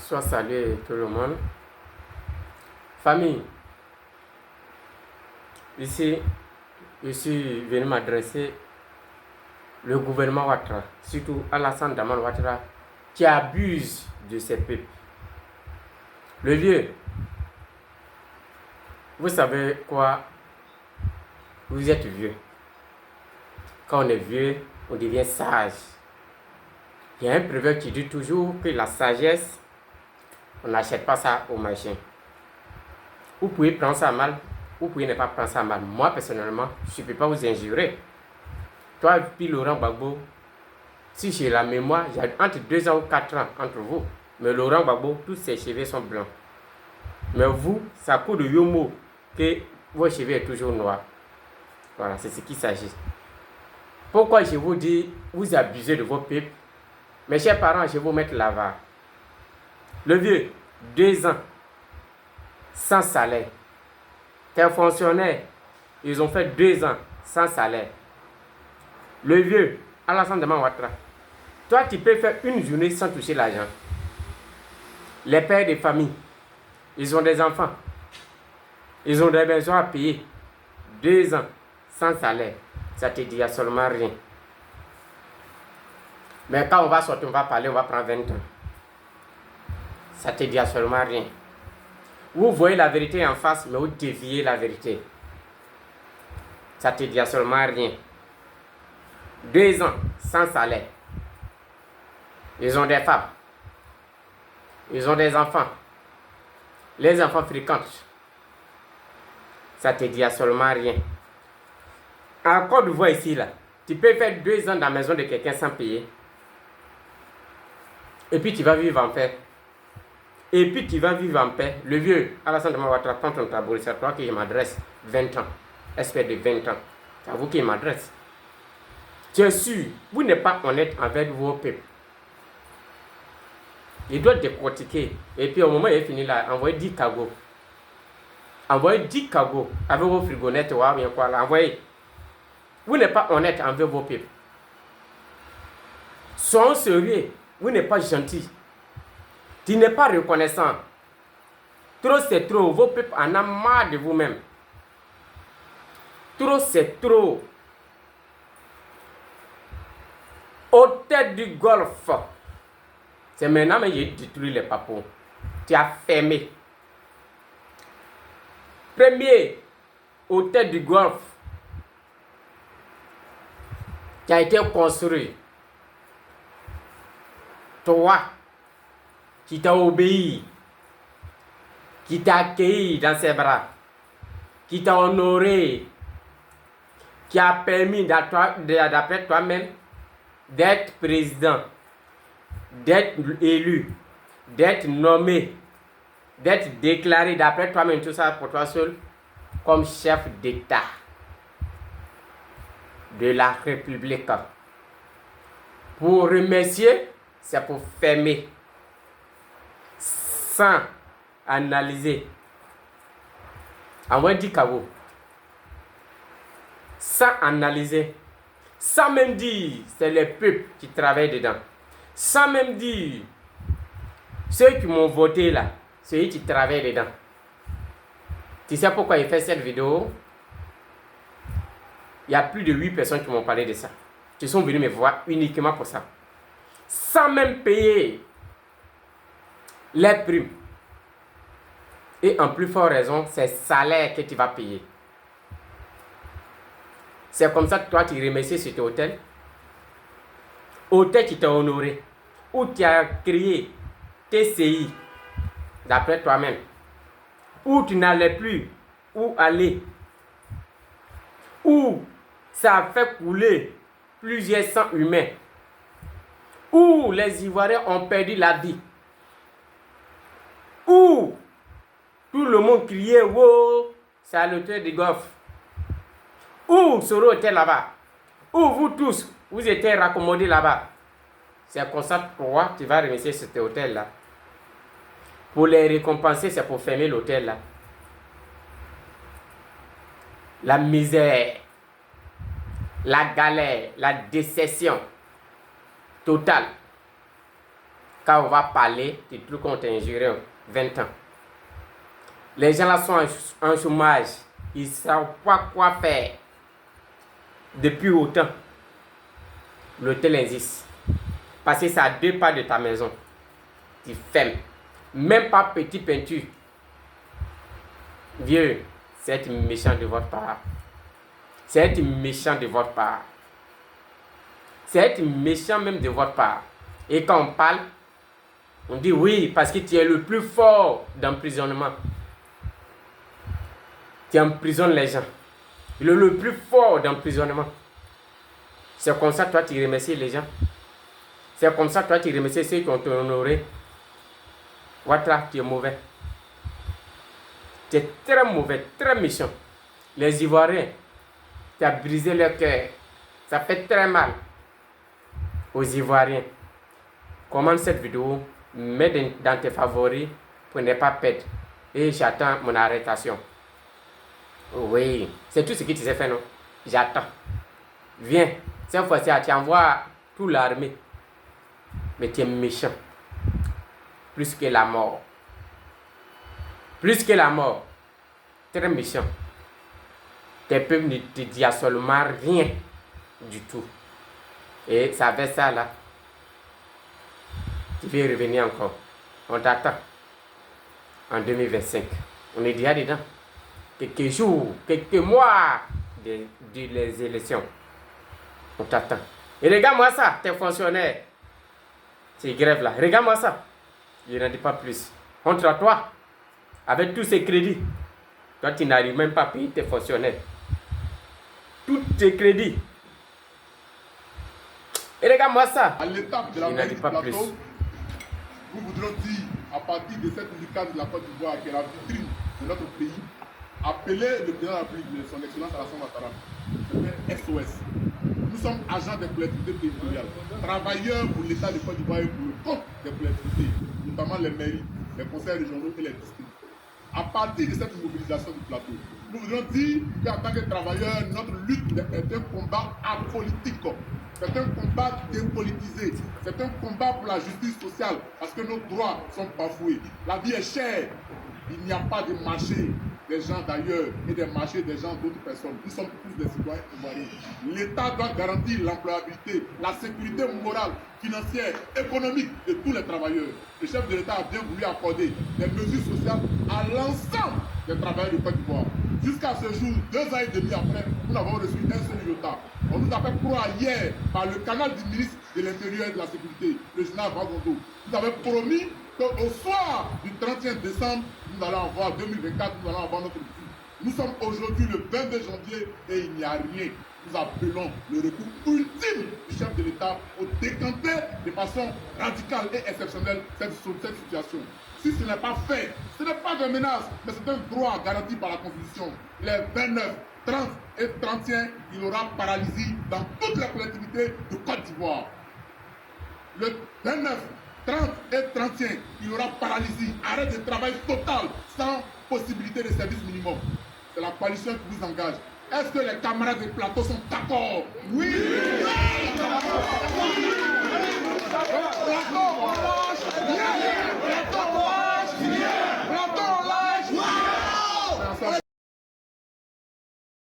Soit salué tout le monde. Famille, ici, je suis venu m'adresser le gouvernement Ouattara, surtout Alassane Dramane Ouattara, qui abuse de ses peuples. Le vieux, vous savez quoi? Vous êtes vieux. Quand on est vieux, on devient sage. Il y a un proverbe qui dit toujours que la sagesse, on n'achète pas ça au marché. Vous pouvez prendre ça mal, vous pouvez ne pas prendre ça mal. Moi, personnellement, je ne peux pas vous injurer. Toi, puis Laurent Gbagbo, si j'ai la mémoire, il y a entre 2 ans ou 4 ans entre vous. Mais Laurent Gbagbo, tous ses cheveux sont blancs. Mais vous, ça coûte de yomo que vos cheveux sont toujours noirs. Voilà, c'est ce qu'il s'agit. Pourquoi je vous dis, vous abusez de vos peuples? Mes chers parents, je vais vous mettre l'avare. Le vieux, 2 ans, sans salaire. Tes fonctionnaires, ils ont fait 2 ans sans salaire. Le vieux, Alassane Dramane Ouattara, toi, tu peux faire une journée sans toucher l'argent. Les pères de famille, ils ont des enfants. Ils ont des besoins à payer. 2 ans sans salaire, ça te dit absolument rien. Mais quand on va sortir, on va parler, on va prendre 20 ans. Ça te dit absolument rien. Vous voyez la vérité en face, mais vous déviez la vérité. Ça te dit absolument rien. 2 ans sans salaire. Ils ont des femmes. Ils ont des enfants. Les enfants fréquentent. Ça te dit absolument rien. En Côte d'Ivoire ici, là, tu peux faire 2 ans dans la maison de quelqu'un sans payer. Et puis tu vas vivre en paix. Et puis tu vas vivre en paix. Le vieux, Alassane Dramane Ouattara, prends ton tabouret, c'est à toi que je m'adresse. 20 ans. Espèce de 20 ans. C'est à vous qu'il m'adresse. Tu es sûr, vous n'êtes pas honnête avec vos peuples. Il doit décortiquer. Et puis au moment où il est fini là, envoyez 10 cagots. Envoyez 10 cagots avec vos frigonettes ou bien quoi là. Envoyez. Vous n'êtes pas honnête envers vos peuples. Soyons sérieux. Vous n'êtes pas gentil. Tu n'es pas reconnaissant. Trop c'est trop. Vos peuples en ont marre de vous-même. Trop c'est trop. Hôtel du Golfe. C'est maintenant que j'ai détruit les papous. Tu as fermé. Premier hôtel du Golfe qui a été construit. Toi, qui t'a obéi, qui t'a accueilli dans ses bras, qui t'a honoré, qui a permis d'après toi-même d'être président, d'être élu, d'être nommé, d'être déclaré d'après toi-même, tout ça pour toi seul, comme chef d'État de la République. Pour remercier, c'est pour fermer, sans analyser. Envoyez 10 cagots. Sans analyser. Sans même dire, c'est les peuples qui travaillent dedans. Sans même dire, ceux qui m'ont voté là, ceux qui travaillent dedans. Tu sais pourquoi il fait cette vidéo? Il y a plus de 8 personnes qui m'ont parlé de ça. Qui sont venus me voir uniquement pour ça. Sans même payer les primes. Et en plus forte raison, c'est le salaire que tu vas payer. C'est comme ça que toi, tu remercies cet hôtel. Hôtel qui t'a honoré. Où tu as créé TCI, d'après toi-même. Où tu n'allais plus où aller. Où ça a fait couler plusieurs sangs humains. Où les Ivoiriens ont perdu la vie. Où tout le monde criait, wow, c'est à l'hôtel du Golfe. Où Soro était là-bas. Où vous tous, vous étiez raccommodés là-bas. C'est comme ça que toi, tu vas remercier cet hôtel-là. Pour les récompenser, c'est pour fermer l'hôtel-là. La misère, la galère, la décession totale. quand on va parler des trucs qu'on t'a injuré 20 ans. Les gens là sont en chômage. Ils ne savent pas quoi faire. Depuis autant, l'hôtel existe. Parce que c'est à 2 pas de ta maison. Tu fermes. Même pas petite peinture. Vieux, c'est être méchant de votre part. C'est être méchant de votre part. C'est être méchant même de votre part. Et quand on parle, on dit oui, parce que tu es le plus fort d'emprisonnement. Tu emprisonnes les gens. Le plus fort d'emprisonnement. C'est comme ça, toi, tu remercies les gens. C'est comme ça, toi, tu remercies ceux qui ont honoré. Ouattara, tu es mauvais. Tu es très mauvais, très méchant. Les Ivoiriens, tu as brisé leur cœur. Ça fait très mal aux Ivoiriens. Commande cette vidéo, mets dans tes favoris pour ne pas perdre. Et j'attends mon arrestation. Oui, c'est tout ce que tu sais faire, non? J'attends. Viens, cette fois-ci, tu envoies toute l'armée. Mais tu es méchant. Plus que la mort. Plus que la mort. Très méchant. Tes peuples ne te disent absolument rien du tout. Et ça fait ça là. Tu veux revenir encore. On t'attend. En 2025. On est déjà dedans. Quelques jours, quelques mois de les élections. On t'attend. Et regarde-moi ça, tes fonctionnaires. Ces grèves là. Regarde-moi ça. Je n'en dis pas plus. Honte à toi. Avec tous ces crédits. Toi, tu n'arrives même pas à payer tes fonctionnaires. Tous tes crédits. Et regarde-moi ça. À l'étape de la Je n'en dis pas plus. Nous voudrons dire, à partir de cette musicale de la Côte d'Ivoire, qui est la vitrine de notre pays, appeler le président de la République, son excellence Alassane Ouattara, c'est un SOS. Nous sommes agents des collectivités territoriales, travailleurs pour l'État de Côte d'Ivoire et pour le compte des collectivités, notamment les mairies, les conseils régionaux et les districts. À partir de cette mobilisation du plateau, nous voudrions dire qu'en tant que travailleurs, notre lutte est un combat apolitique. C'est un combat dépolitisé. C'est un combat pour la justice sociale parce que nos droits sont bafoués. La vie est chère. Il n'y a pas de marché des gens d'ailleurs et des marchés des gens d'autres personnes. Nous sommes tous des citoyens ivoiriens. L'État doit garantir l'employabilité, la sécurité morale, financière, économique de tous les travailleurs. Le chef de l'État a bien voulu accorder des mesures sociales à l'ensemble des travailleurs de Côte d'Ivoire. Jusqu'à ce jour, 2 ans et demi après, nous n'avons reçu un seul iota. On nous a fait croire hier par le canal du ministre de l'Intérieur et de la Sécurité, le général Vagondo. Nous avons promis qu'au soir du 31 décembre, nous allons avoir 2024, nous allons avoir notre vie. Nous sommes aujourd'hui le 22 janvier et il n'y a rien. Nous appelons le recours ultime du chef de l'État pour décanter de façon radicale et exceptionnelle cette situation. Si ce n'est pas fait, ce n'est pas de menace, mais c'est un droit garanti par la Constitution. Les 29, 30 et 31, il aura paralysie dans toutes les collectivités de Côte d'Ivoire. Le 29, 30 et 31, il aura paralysie, arrêt de travail total, sans possibilité de service minimum. C'est la coalition qui vous engage. Est-ce que les camarades des plateaux sont d'accord? Oui!